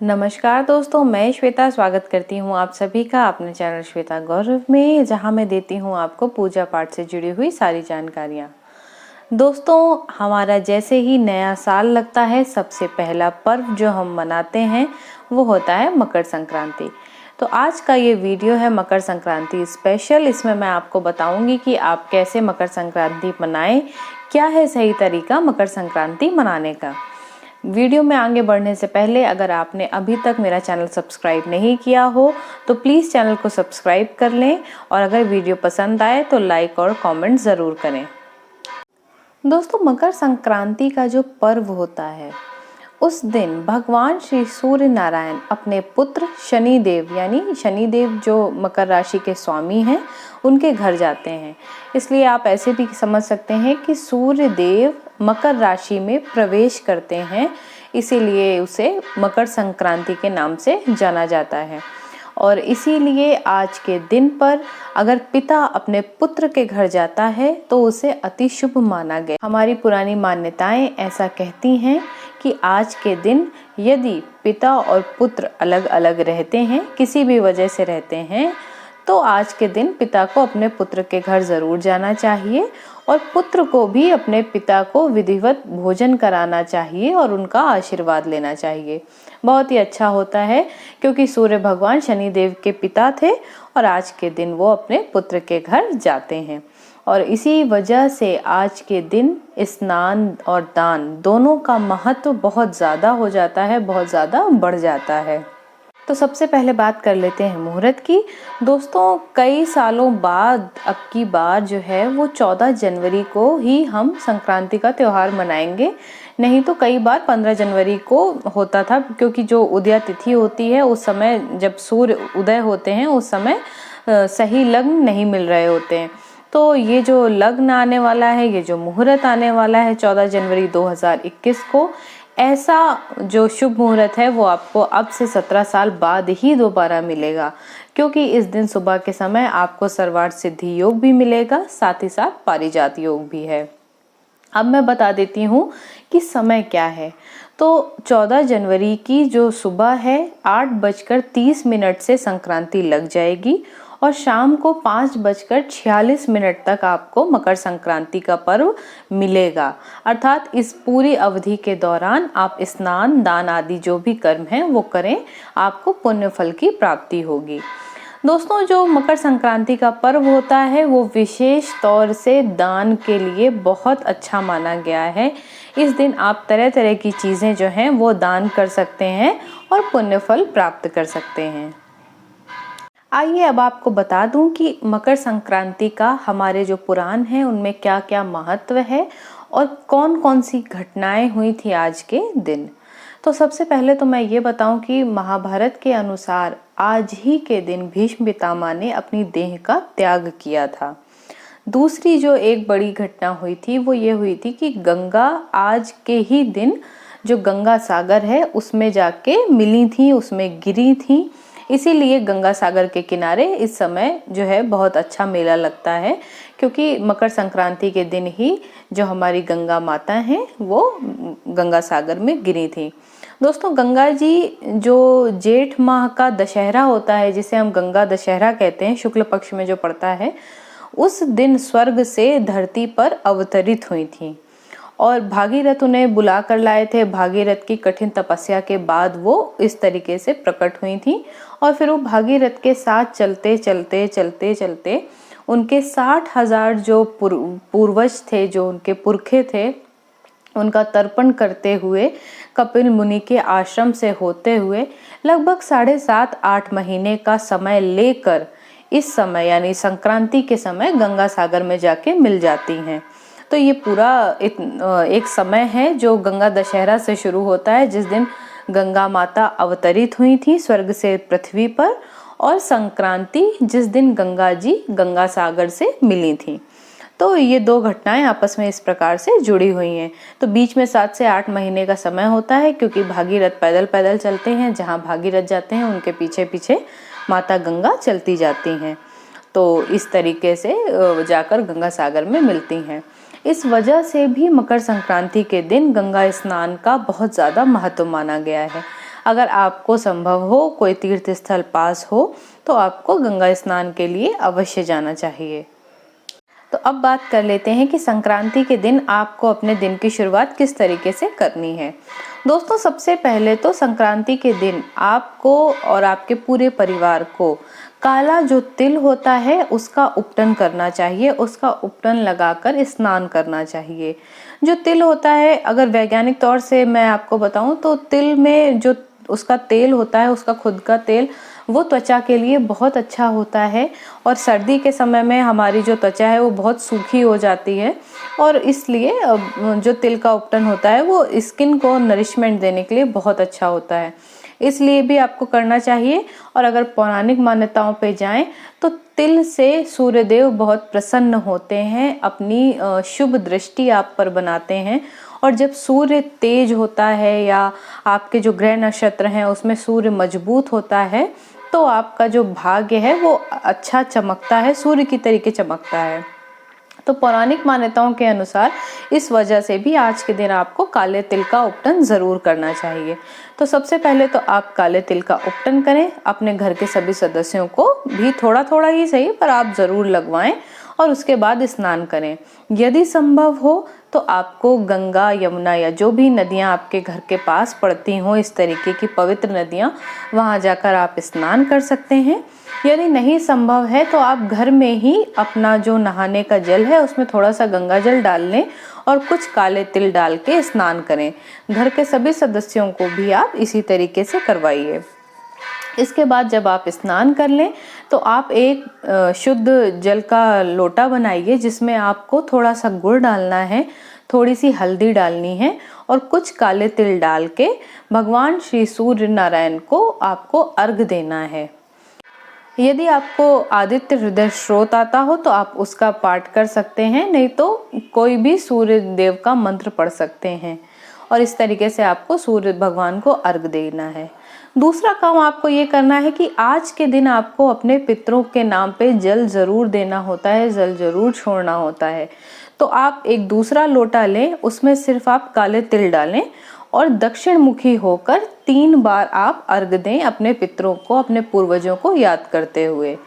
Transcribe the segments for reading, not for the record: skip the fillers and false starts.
नमस्कार दोस्तों, मैं श्वेता स्वागत करती हूँ आप सभी का अपने चैनल श्वेता गौरव में, जहाँ मैं देती हूँ आपको पूजा पाठ से जुड़ी हुई सारी जानकारियाँ। दोस्तों, हमारा जैसे ही नया साल लगता है, सबसे पहला पर्व जो हम मनाते हैं वो होता है मकर संक्रांति। तो आज का ये वीडियो है मकर संक्रांति स्पेशल। इसमें मैं आपको बताऊंगी कि आप कैसे मकर संक्रांति मनाएं, क्या है सही तरीका मकर संक्रांति मनाने का। वीडियो में आगे बढ़ने से पहले अगर आपने अभी तक मेरा चैनल सब्सक्राइब नहीं किया हो तो प्लीज़ चैनल को सब्सक्राइब कर लें, और अगर वीडियो पसंद आए तो लाइक और कमेंट ज़रूर करें। दोस्तों, मकर संक्रांति का जो पर्व होता है उस दिन भगवान श्री सूर्य नारायण अपने पुत्र शनिदेव, यानी शनिदेव जो मकर राशि के स्वामी हैं, उनके घर जाते हैं। इसलिए आप ऐसे भी समझ सकते हैं कि सूर्य देव मकर राशि में प्रवेश करते हैं, इसीलिए उसे मकर संक्रांति के नाम से जाना जाता है। और इसीलिए आज के दिन पर अगर पिता अपने पुत्र के घर जाता है तो उसे अति शुभ माना गया। हमारी पुरानी मान्यताएं ऐसा कहती हैं कि आज के दिन यदि पिता और पुत्र अलग अलग रहते हैं, किसी भी वजह से रहते हैं, तो आज के दिन पिता को अपने पुत्र के घर ज़रूर जाना चाहिए और पुत्र को भी अपने पिता को विधिवत भोजन कराना चाहिए और उनका आशीर्वाद लेना चाहिए। बहुत ही अच्छा होता है, क्योंकि सूर्य भगवान शनिदेव के पिता थे और आज के दिन वो अपने पुत्र के घर जाते हैं। और इसी वजह से आज के दिन स्नान और दान दोनों का महत्व बहुत ज़्यादा हो जाता है, बहुत ज़्यादा बढ़ जाता है। तो सबसे पहले बात कर लेते हैं मुहूर्त की। दोस्तों, कई सालों बाद अब की बार जो है वो 14 जनवरी को ही हम संक्रांति का त्यौहार मनाएंगे, नहीं तो कई बार 15 जनवरी को होता था, क्योंकि जो उदया तिथि होती है उस समय जब सूर्य उदय होते हैं उस समय सही लग्न नहीं मिल रहे होते हैं। तो ये जो लग्न आने वाला है, ये जो मुहूर्त आने वाला है 14 जनवरी 2021 को, ऐसा जो शुभ मुहूर्त है वो आपको अब से 17 साल बाद ही दोबारा मिलेगा, क्योंकि इस दिन सुबह के समय आपको सर्वार्थ सिद्धि योग भी मिलेगा, साथ ही साथ पारिजात योग भी है। अब मैं बता देती हूँ कि समय क्या है। तो 14 जनवरी की जो सुबह है 8:30 से संक्रांति लग जाएगी और शाम को 5:46 तक आपको मकर संक्रांति का पर्व मिलेगा। अर्थात इस पूरी अवधि के दौरान आप स्नान दान आदि जो भी कर्म हैं वो करें, आपको पुण्य फल की प्राप्ति होगी। दोस्तों, जो मकर संक्रांति का पर्व होता है वो विशेष तौर से दान के लिए बहुत अच्छा माना गया है। इस दिन आप तरह तरह की चीज़ें जो हैं वो दान कर सकते हैं और पुण्य फल प्राप्त कर सकते हैं। आइए अब आपको बता दूं कि मकर संक्रांति का हमारे जो पुराण हैं उनमें क्या क्या महत्व है और कौन कौन सी घटनाएं हुई थी आज के दिन। तो सबसे पहले तो मैं ये बताऊं कि महाभारत के अनुसार आज ही के दिन भीष्म पितामह ने अपनी देह का त्याग किया था। दूसरी जो एक बड़ी घटना हुई थी वो ये हुई थी कि गंगा आज के ही दिन जो गंगा सागर है उसमें जाके मिली थी, उसमें गिरी थी। इसीलिए गंगा सागर के किनारे इस समय जो है बहुत अच्छा मेला लगता है, क्योंकि मकर संक्रांति के दिन ही जो हमारी गंगा माता हैं वो गंगा सागर में गिरी थी। दोस्तों, गंगा जी जो जेठ माह का दशहरा होता है, जिसे हम गंगा दशहरा कहते हैं, शुक्ल पक्ष में जो पड़ता है, उस दिन स्वर्ग से धरती पर अवतरित हुई थी और भागीरथ उन्हें बुला कर लाए थे। भागीरथ की कठिन तपस्या के बाद वो इस तरीके से प्रकट हुई थी और फिर वो भागीरथ के साथ चलते चलते चलते चलते उनके 60,000 जो पूर्वज थे, जो उनके पुरखे थे, उनका तर्पण करते हुए कपिल मुनि के आश्रम से होते हुए लगभग 7.5-8 महीने का समय लेकर इस समय यानी संक्रांति के समय गंगा सागर में जाके मिल जाती हैं। तो ये पूरा एक समय है जो गंगा दशहरा से शुरू होता है, जिस दिन गंगा माता अवतरित हुई थी स्वर्ग से पृथ्वी पर, और संक्रांति जिस दिन गंगा जी गंगा सागर से मिली थी। तो ये दो घटनाएं आपस में इस प्रकार से जुड़ी हुई हैं। तो बीच में 7 से 8 महीने का समय होता है, क्योंकि भागीरथ पैदल पैदल चलते हैं, जहाँ भागीरथ जाते हैं उनके पीछे पीछे माता गंगा चलती जाती हैं। तो इस तरीके से जाकर गंगा सागर में मिलती हैं। इस वजह से भी मकर संक्रांति के दिन गंगा स्नान का बहुत ज़्यादा महत्व माना गया है। अगर आपको संभव हो, कोई तीर्थ स्थल पास हो, तो आपको गंगा स्नान के लिए अवश्य जाना चाहिए। तो अब बात कर लेते हैं कि संक्रांति के दिन आपको अपने दिन की शुरुआत किस तरीके से करनी है। दोस्तों, सबसे पहले तो संक्रांति के दिन आपको और आपके पूरे परिवार को काला जो तिल होता है उसका उपटन करना चाहिए, उसका उपटन लगाकर स्नान करना चाहिए। जो तिल होता है, अगर वैज्ञानिक तौर से मैं आपको बताऊं तो तिल में जो उसका तेल होता है, उसका खुद का तेल, वो त्वचा के लिए बहुत अच्छा होता है। और सर्दी के समय में हमारी जो त्वचा है वो बहुत सूखी हो जाती है, और इसलिए जो तिल का उपटन होता है वो स्किन को नरिशमेंट देने के लिए बहुत अच्छा होता है, इसलिए भी आपको करना चाहिए। और अगर पौराणिक मान्यताओं पे जाएं तो तिल से सूर्यदेव बहुत प्रसन्न होते हैं, अपनी शुभ दृष्टि आप पर बनाते हैं। और जब सूर्य तेज होता है या आपके जो ग्रह नक्षत्र हैं उसमें सूर्य मजबूत होता है, तो आपका जो भाग्य है वो अच्छा चमकता है, सूर्य की तरीके चमकता है। तो पौराणिक मान्यताओं के अनुसार इस वजह से भी आज के दिन आपको काले तिल का उपटन जरूर करना चाहिए। तो सबसे पहले तो आप काले तिल का उपटन करें, अपने घर के सभी सदस्यों को भी थोड़ा थोड़ा ही सही पर आप जरूर लगवाएं, और उसके बाद स्नान करें। यदि संभव हो तो आपको गंगा, यमुना या जो भी नदियां आपके घर के पास पड़ती हों, इस तरीके की पवित्र नदियां, वहां जाकर आप स्नान कर सकते हैं। यदि नहीं संभव है तो आप घर में ही अपना जो नहाने का जल है उसमें थोड़ा सा गंगा जल डाल लें और कुछ काले तिल डाल के स्नान करें। घर के सभी सदस्यों को भी आप इसी तरीके से करवाइए। इसके बाद जब आप स्नान कर लें तो आप एक शुद्ध जल का लोटा बनाइए, जिसमें आपको थोड़ा सा गुड़ डालना है, थोड़ी सी हल्दी डालनी है और कुछ काले तिल डाल के भगवान श्री सूर्य नारायण को आपको अर्घ देना है। यदि आपको आदित्य हृदय स्रोत आता हो तो आप उसका पाठ कर सकते हैं, नहीं तो कोई भी सूर्य देव का मंत्र पढ़ सकते हैं। और इस तरीके से आपको सूर्य भगवान को अर्घ देना है। दूसरा काम आपको ये करना है कि आज के दिन आपको अपने पितरों के नाम पे जल जरूर देना होता है, जल जरूर छोड़ना होता है। तो आप एक दूसरा लोटा लें, उसमें सिर्फ आप काले तिल डालें और दक्षिण मुखी होकर 3 बार आप अर्घ दें अपने पितरों को, अपने पूर्वजों को याद करते हुए।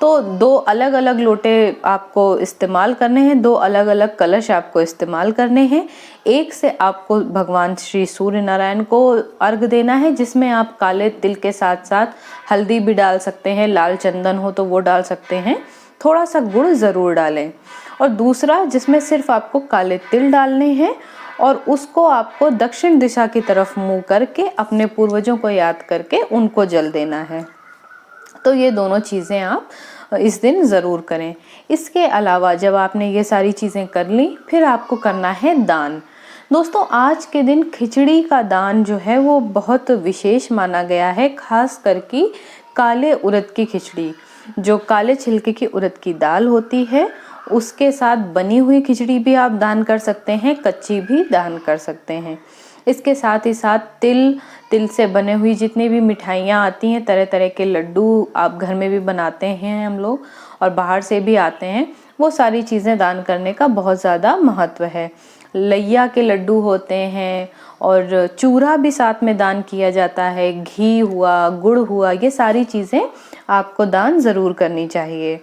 तो 2 अलग अलग लोटे आपको इस्तेमाल करने हैं, 2 अलग अलग कलश आपको इस्तेमाल करने हैं। एक से आपको भगवान श्री सूर्य नारायण को अर्घ देना है, जिसमें आप काले तिल के साथ साथ हल्दी भी डाल सकते हैं, लाल चंदन हो तो वो डाल सकते हैं, थोड़ा सा गुड़ जरूर डालें। और दूसरा जिसमें सिर्फ आपको काले तिल डालने हैं और उसको आपको दक्षिण दिशा की तरफ मुंह करके अपने पूर्वजों को याद करके उनको जल देना है। तो ये दोनों चीज़ें आप इस दिन ज़रूर करें। इसके अलावा जब आपने ये सारी चीज़ें कर ली, फिर आपको करना है दान। दोस्तों, आज के दिन खिचड़ी का दान जो है वो बहुत विशेष माना गया है, खास करके काले उड़द की खिचड़ी, जो काले छिलके की उड़द की दाल होती है, उसके साथ बनी हुई खिचड़ी भी आप दान कर सकते हैं, कच्ची भी दान कर सकते हैं। इसके साथ ही साथ तिल से बने हुई जितनी भी मिठाइयाँ आती हैं, तरह तरह के लड्डू आप घर में भी बनाते हैं हम लोग और बाहर से भी आते हैं, वो सारी चीज़ें दान करने का बहुत ज़्यादा महत्व है। लैया के लड्डू होते हैं और चूरा भी साथ में दान किया जाता है, घी हुआ, गुड़ हुआ, ये सारी चीज़ें आपको दान ज़रूर करनी चाहिए।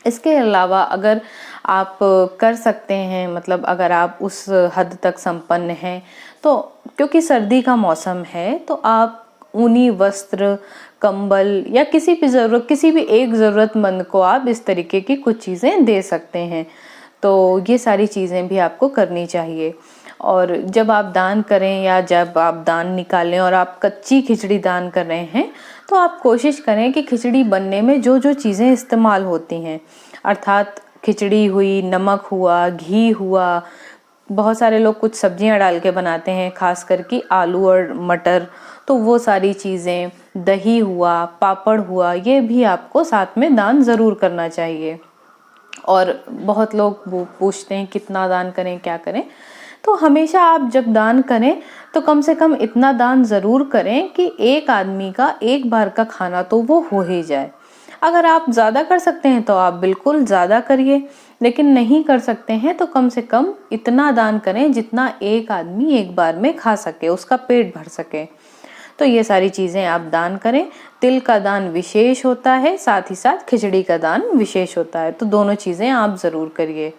इसके अलावा अगर आप कर सकते हैं, मतलब अगर आप उस हद तक संपन्न हैं, तो क्योंकि सर्दी का मौसम है तो आप ऊनी वस्त्र, कंबल या किसी भी एक ज़रूरतमंद को आप इस तरीके की कुछ चीज़ें दे सकते हैं। तो ये सारी चीज़ें भी आपको करनी चाहिए। और जब आप दान करें या जब आप दान निकालें और आप कच्ची खिचड़ी दान कर रहे हैं, तो आप कोशिश करें कि खिचड़ी बनने में जो जो चीज़ें इस्तेमाल होती हैं, अर्थात खिचड़ी हुई, नमक हुआ, घी हुआ, बहुत सारे लोग कुछ सब्जियां डाल के बनाते हैं, खास करके आलू और मटर, तो वो सारी चीज़ें, दही हुआ, पापड़ हुआ, ये भी आपको साथ में दान ज़रूर करना चाहिए। और बहुत लोग पूछते हैं कितना दान करें, क्या करें, तो हमेशा आप जब दान करें तो कम से कम इतना दान ज़रूर करें कि एक आदमी का एक बार का खाना तो वो हो ही जाए। अगर आप ज़्यादा कर सकते हैं तो आप बिल्कुल ज़्यादा करिए, लेकिन नहीं कर सकते हैं तो कम से कम इतना दान करें जितना एक आदमी एक बार में खा सके, उसका पेट भर सके। तो ये सारी चीज़ें आप दान करें। तिल का दान विशेष होता है, साथ ही साथ खिचड़ी का दान विशेष होता है, तो दोनों चीज़ें आप ज़रूर करिए।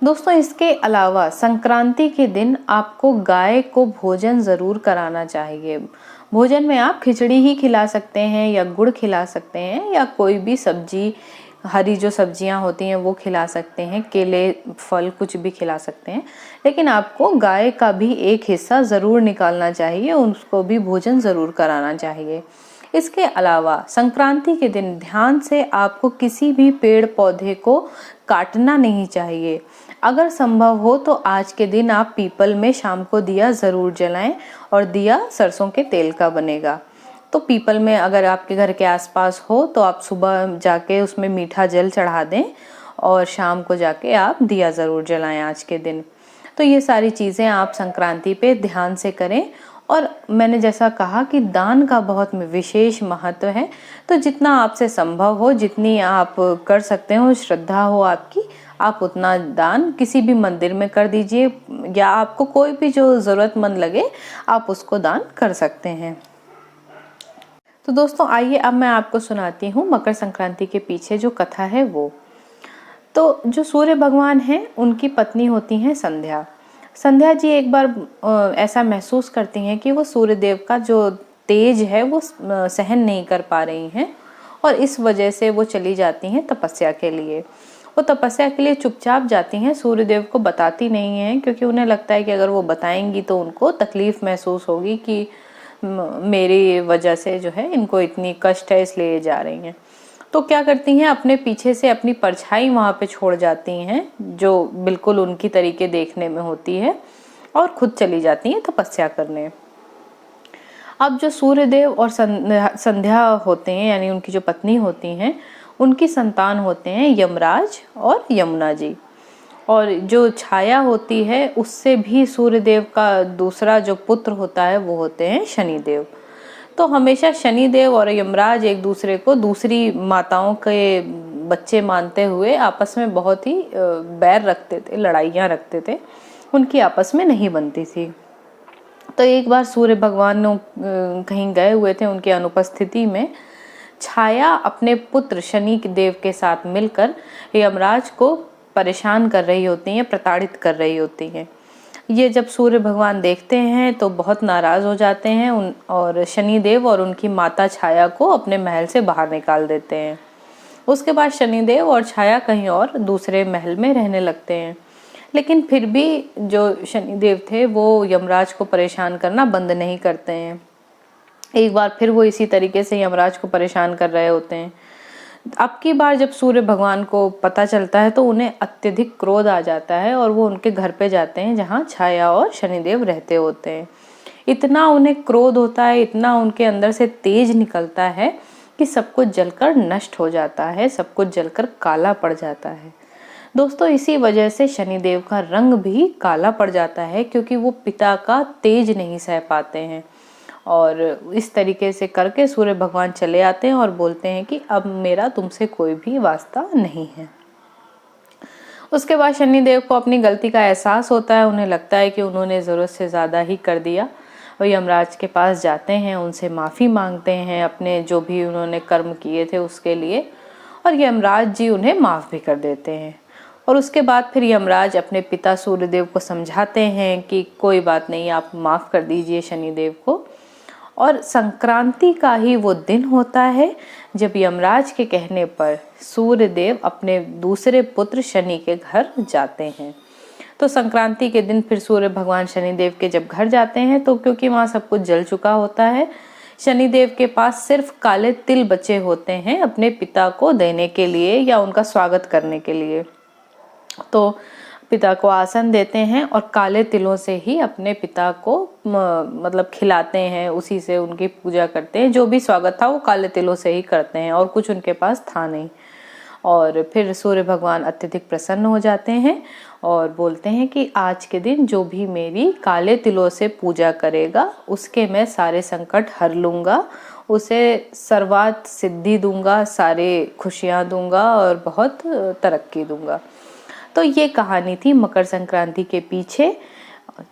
दोस्तों, इसके अलावा संक्रांति के दिन आपको गाय को भोजन ज़रूर कराना चाहिए। भोजन में आप खिचड़ी ही खिला सकते हैं या गुड़ खिला सकते हैं या कोई भी सब्जी, हरी जो सब्जियां होती हैं वो खिला सकते हैं, केले, फल कुछ भी खिला सकते हैं, लेकिन आपको गाय का भी एक हिस्सा ज़रूर निकालना चाहिए, उसको भी भोजन ज़रूर कराना चाहिए। इसके अलावा संक्रांति के दिन ध्यान से आपको किसी भी पेड़ पौधे को काटना नहीं चाहिए। अगर संभव हो तो आज के दिन आप पीपल में शाम को दिया ज़रूर जलाएं, और दिया सरसों के तेल का बनेगा। तो पीपल में अगर आपके घर के आसपास हो तो आप सुबह जाके उसमें मीठा जल चढ़ा दें और शाम को जाके आप दिया ज़रूर जलाएं आज के दिन। तो ये सारी चीज़ें आप संक्रांति पे ध्यान से करें। और मैंने जैसा कहा कि दान का बहुत विशेष महत्व है, तो जितना आपसे संभव हो, जितनी आप कर सकते हो, श्रद्धा हो आपकी, आप उतना दान किसी भी मंदिर में कर दीजिए, या आपको कोई भी जो ज़रूरतमंद लगे आप उसको दान कर सकते हैं। तो दोस्तों, आइए अब मैं आपको सुनाती हूँ मकर संक्रांति के पीछे जो कथा है वो। तो जो सूर्य भगवान हैं उनकी पत्नी होती हैं संध्या। संध्या जी एक बार ऐसा महसूस करती हैं कि वो सूर्य देव का जो तेज है वो सहन नहीं कर पा रही हैं, और इस वजह से वो चली जाती हैं तपस्या के लिए। वो तपस्या के लिए चुपचाप जाती हैं, सूर्य देव को बताती नहीं हैं, क्योंकि उन्हें लगता है कि अगर वो बताएंगी तो उनको तकलीफ महसूस होगी कि मेरी वजह से जो है इनको इतनी कष्ट है, इसलिए जा रही हैं। तो क्या करती हैं, अपने पीछे से अपनी परछाई वहां पे छोड़ जाती हैं जो बिल्कुल उनकी तरीके देखने में होती है, और खुद चली जाती हैं तपस्या करने। अब जो सूर्यदेव और संध्या होते हैं, यानी उनकी जो पत्नी होती हैं, उनकी संतान होते हैं यमराज और यमुना जी। और जो छाया होती है उससे भी सूर्यदेव का दूसरा जो पुत्र होता है वो होते हैं शनिदेव। तो हमेशा शनिदेव और यमराज एक दूसरे को दूसरी माताओं के बच्चे मानते हुए आपस में बहुत ही बैर रखते थे, लड़ाइयाँ रखते थे, उनकी आपस में नहीं बनती थी। तो एक बार सूर्य भगवान कहीं गए हुए थे, उनकी अनुपस्थिति में छाया अपने पुत्र शनि देव के साथ मिलकर यमराज को परेशान कर रही होती हैं, प्रताड़ित कर रही होती हैं। ये जब सूर्य भगवान देखते हैं तो बहुत नाराज हो जाते हैं और शनिदेव और उनकी माता छाया को अपने महल से बाहर निकाल देते हैं। उसके बाद शनिदेव और छाया कहीं और दूसरे महल में रहने लगते हैं, लेकिन फिर भी जो शनिदेव थे वो यमराज को परेशान करना बंद नहीं करते हैं। एक बार फिर वो इसी तरीके से यमराज को परेशान कर रहे होते हैं। अब की बार जब सूर्य भगवान को पता चलता है तो उन्हें अत्यधिक क्रोध आ जाता है, और वो उनके घर पे जाते हैं जहाँ छाया और शनिदेव रहते होते हैं। इतना उन्हें क्रोध होता है, इतना उनके अंदर से तेज निकलता है कि सब कुछ जलकर नष्ट हो जाता है, सब कुछ जलकर काला पड़ जाता है। दोस्तों, इसी वजह से शनिदेव का रंग भी काला पड़ जाता है, क्योंकि वो पिता का तेज नहीं सह पाते हैं। और इस तरीके से करके सूर्य भगवान चले आते हैं और बोलते हैं कि अब मेरा तुमसे कोई भी वास्ता नहीं है। उसके बाद शनिदेव को अपनी गलती का एहसास होता है, उन्हें लगता है कि उन्होंने ज़रूरत से ज़्यादा ही कर दिया। वो यमराज के पास जाते हैं, उनसे माफ़ी मांगते हैं अपने जो भी उन्होंने कर्म किए थे उसके लिए, और यमराज जी उन्हें माफ़ भी कर देते हैं। और उसके बाद फिर यमराज अपने पिता सूर्यदेव को समझाते हैं कि कोई बात नहीं, आप माफ़ कर दीजिए शनिदेव को। और संक्रांति का ही वो दिन होता है जब यमराज के कहने पर सूर्यदेव अपने दूसरे पुत्र शनि के घर जाते हैं। तो संक्रांति के दिन फिर सूर्य भगवान शनिदेव के जब घर जाते हैं तो क्योंकि वहाँ सब कुछ जल चुका होता है, शनिदेव के पास सिर्फ काले तिल बचे होते हैं अपने पिता को देने के लिए या उनका स्वागत करने के लिए। तो पिता को आसन देते हैं और काले तिलों से ही अपने पिता को मतलब खिलाते हैं, उसी से उनकी पूजा करते हैं। जो भी स्वागत था वो काले तिलों से ही करते हैं, और कुछ उनके पास था नहीं। और फिर सूर्य भगवान अत्यधिक प्रसन्न हो जाते हैं और बोलते हैं कि आज के दिन जो भी मेरी काले तिलों से पूजा करेगा उसके मैं सारे संकट हर लूँगा, उसे सर्वात सिद्धि दूंगा, सारे खुशियाँ दूंगा और बहुत तरक्की दूंगा। तो ये कहानी थी मकर संक्रांति के पीछे,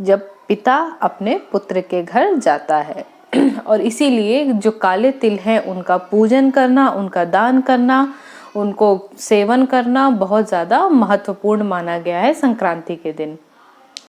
जब पिता अपने पुत्र के घर जाता है। और इसीलिए जो काले तिल हैं उनका पूजन करना, उनका दान करना, उनको सेवन करना बहुत ज़्यादा महत्वपूर्ण माना गया है संक्रांति के दिन।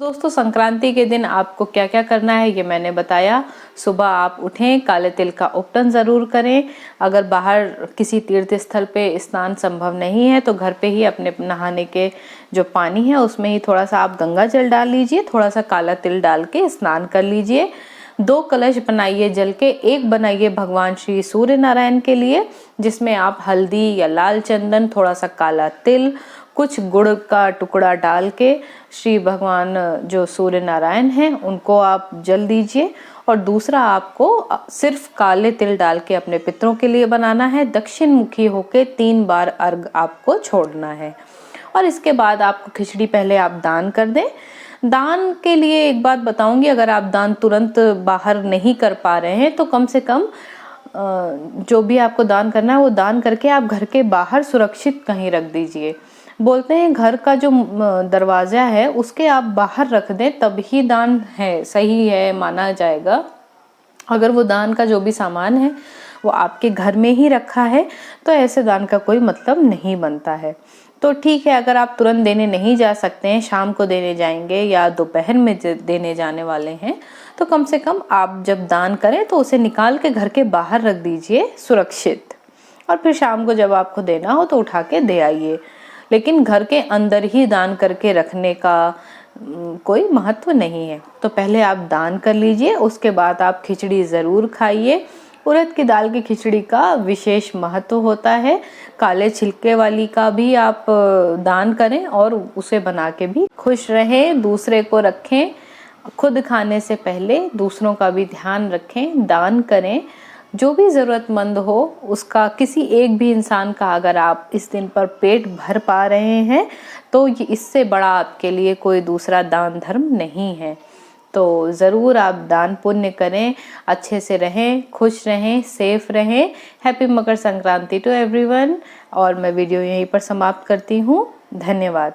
दोस्तों, संक्रांति के दिन आपको क्या क्या करना है ये मैंने बताया। सुबह आप उठें, काले तिल का उपटन ज़रूर करें। अगर बाहर किसी तीर्थ स्थल पे स्नान संभव नहीं है तो घर पे ही अपने नहाने के जो पानी है उसमें ही थोड़ा सा आप गंगा जल डाल लीजिए, थोड़ा सा काला तिल डाल के स्नान कर लीजिए। 2 कलश बनाइए जल के, एक बनाइए भगवान श्री सूर्य नारायण के लिए, जिसमें आप हल्दी या लाल चंदन, थोड़ा सा काला तिल, कुछ गुड़ का टुकड़ा डाल के श्री भगवान जो सूर्य नारायण हैं उनको आप जल दीजिए। और दूसरा आपको सिर्फ काले तिल डाल के अपने पितरों के लिए बनाना है। दक्षिण मुखी होके 3 बार अर्घ आपको छोड़ना है। और इसके बाद आपको खिचड़ी पहले आप दान कर दें। दान के लिए एक बात बताऊंगी, अगर आप दान तुरंत बाहर नहीं कर पा रहे हैं तो कम से कम जो भी आपको दान करना है वो दान करके आप घर के बाहर सुरक्षित कहीं रख दीजिए। बोलते हैं घर का जो दरवाजा है उसके आप बाहर रख दें तब ही दान है, सही है, माना जाएगा। अगर वो दान का जो भी सामान है वो आपके घर में ही रखा है तो ऐसे दान का कोई मतलब नहीं बनता है। तो ठीक है, अगर आप तुरंत देने नहीं जा सकते हैं, शाम को देने जाएंगे या दोपहर में देने जाने वाले हैं, तो कम से कम आप जब दान करें तो उसे निकाल के घर के बाहर रख दीजिए सुरक्षित, और फिर शाम को जब आपको देना हो तो उठा के दे आइए। लेकिन घर के अंदर ही दान करके रखने का कोई महत्व नहीं है। तो पहले आप दान कर लीजिए, उसके बाद आप खिचड़ी ज़रूर खाइए। उड़द की दाल की खिचड़ी का विशेष महत्व होता है। काले छिलके वाली का भी आप दान करें और उसे बना के भी खुश रहें, दूसरे को रखें। खुद खाने से पहले दूसरों का भी ध्यान रखें, दान करें। जो भी ज़रूरतमंद हो उसका, किसी एक भी इंसान का अगर आप इस दिन पर पेट भर पा रहे हैं तो ये इससे बड़ा आपके लिए कोई दूसरा दान धर्म नहीं है। तो ज़रूर आप दान पुण्य करें, अच्छे से रहें, खुश रहें, सेफ रहें। Happy Makar Sankranti to everyone. और मैं वीडियो यहीं पर समाप्त करती हूँ। धन्यवाद।